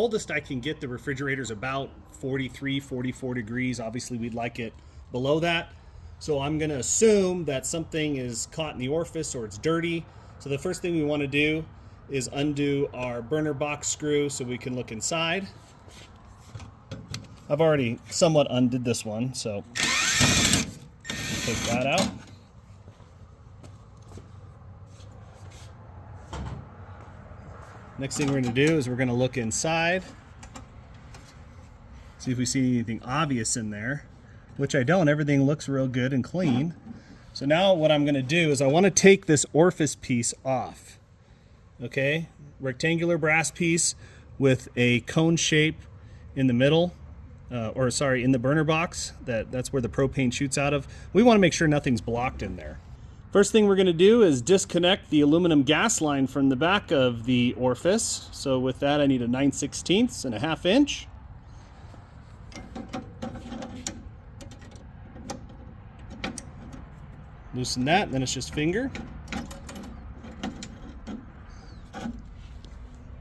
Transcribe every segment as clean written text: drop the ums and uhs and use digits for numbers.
coldest I can get the refrigerator is about 43, 44 degrees. Obviously, we'd like it below that. So I'm going to assume that something is caught in the orifice or it's dirty. So the first thing we want to do is undo our burner box screw so we can look inside. I've already somewhat undid this one, so take that out. Next thing we're going to do is we're going to look inside, see if we see anything obvious in there, which I don't. Everything looks real good and clean. So now what I'm going to do is I want to take this orifice piece off. Okay, rectangular brass piece with a cone shape in the middle, in the burner box. That's where the propane shoots out of. We want to make sure nothing's blocked in there. First thing we're going to do is disconnect the aluminum gas line from the back of the orifice. So with that, I need a 9/16 and a 1/2 inch. Loosen that, and then it's just finger.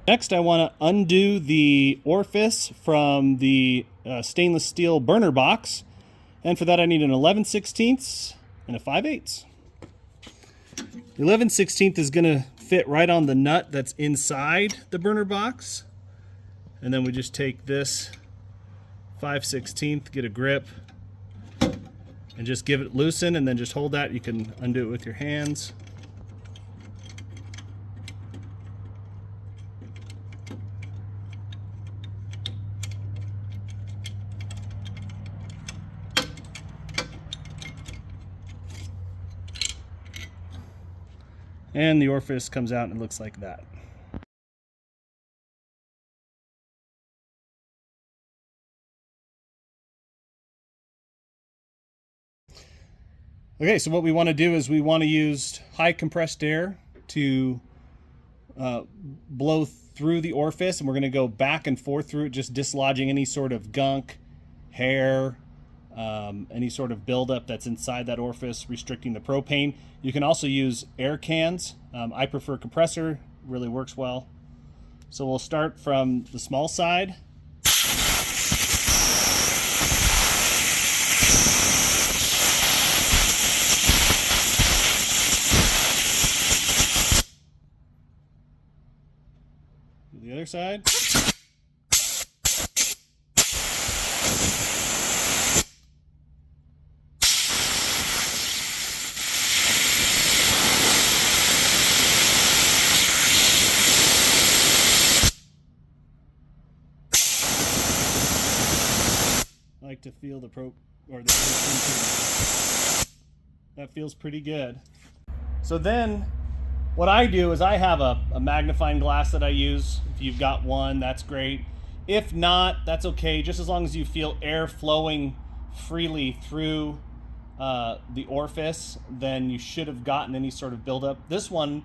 Next, I want to undo the orifice from the stainless steel burner box. And for that, I need an 11/16 and a 5/8. The 11/16 is going to fit right on the nut that's inside the burner box. And then we just take this 5/16, get a grip, and just give it loosen, and then just hold that. You can undo it with your hands. And the orifice comes out and it looks like that. Okay, so what we want to do is we want to use high compressed air to blow through the orifice, and we're going to go back and forth through it, just dislodging any sort of gunk, hair, any sort of buildup that's inside that orifice, restricting the propane. You can also use air cans. I prefer compressor, really works well. So we'll start from the small side. The other side. I like to feel the that feels pretty good. So then what I do is I have a magnifying glass that I use. If you've got one, that's great. If not, that's okay. Just as long as you feel air flowing freely through the orifice, then you should have gotten any sort of buildup. This one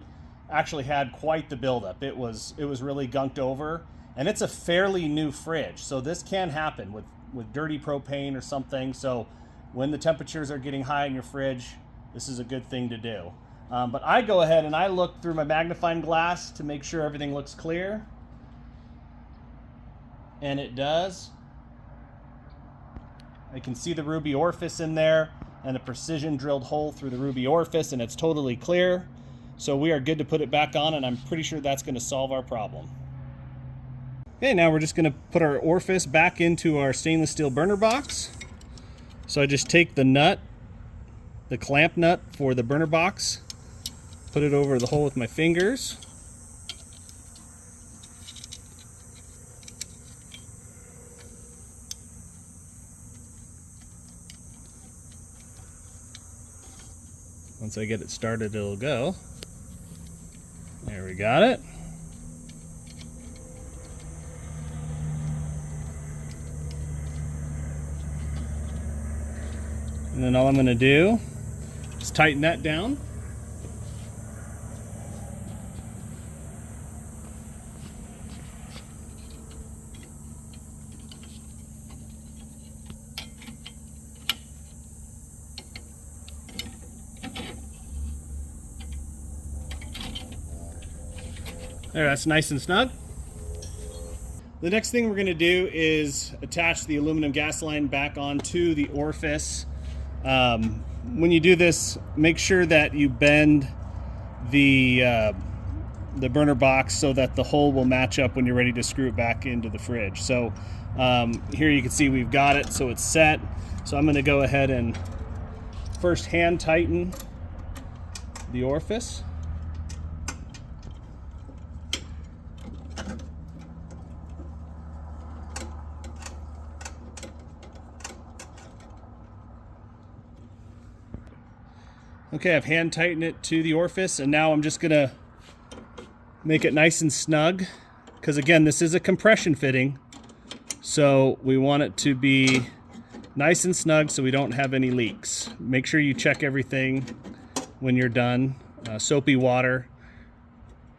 actually had quite the buildup. It was really gunked over, and it's a fairly new fridge. So this can happen with dirty propane or something. So when the temperatures are getting high in your fridge, this is a good thing to do. But I go ahead and I look through my magnifying glass to make sure everything looks clear. And it does. I can see the ruby orifice in there and a precision drilled hole through the ruby orifice, and it's totally clear. So we are good to put it back on, and I'm pretty sure that's going to solve our problem. Okay, now we're just going to put our orifice back into our stainless steel burner box. So I just take the nut, the clamp nut for the burner box, put it over the hole with my fingers. Once I get it started, it'll go. There, we got it. And then all I'm going to do is tighten that down. There, that's nice and snug. The next thing we're going to do is attach the aluminum gas line back onto the orifice. When you do this, make sure that you bend the burner box so that the hole will match up when you're ready to screw it back into the fridge. So here you can see we've got it, so it's set. So I'm going to go ahead and first hand tighten the orifice. Okay, I've hand tightened it to the orifice, and now I'm just gonna make it nice and snug, because again, this is a compression fitting, so we want it to be nice and snug so we don't have any leaks. Make sure you check everything when you're done. Soapy water,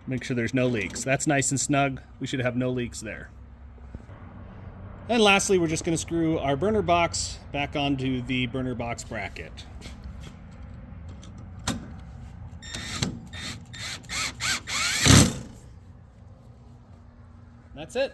make sure there's no leaks. That's nice and snug. We should have no leaks there. And lastly, we're just gonna screw our burner box back onto the burner box bracket. That's it.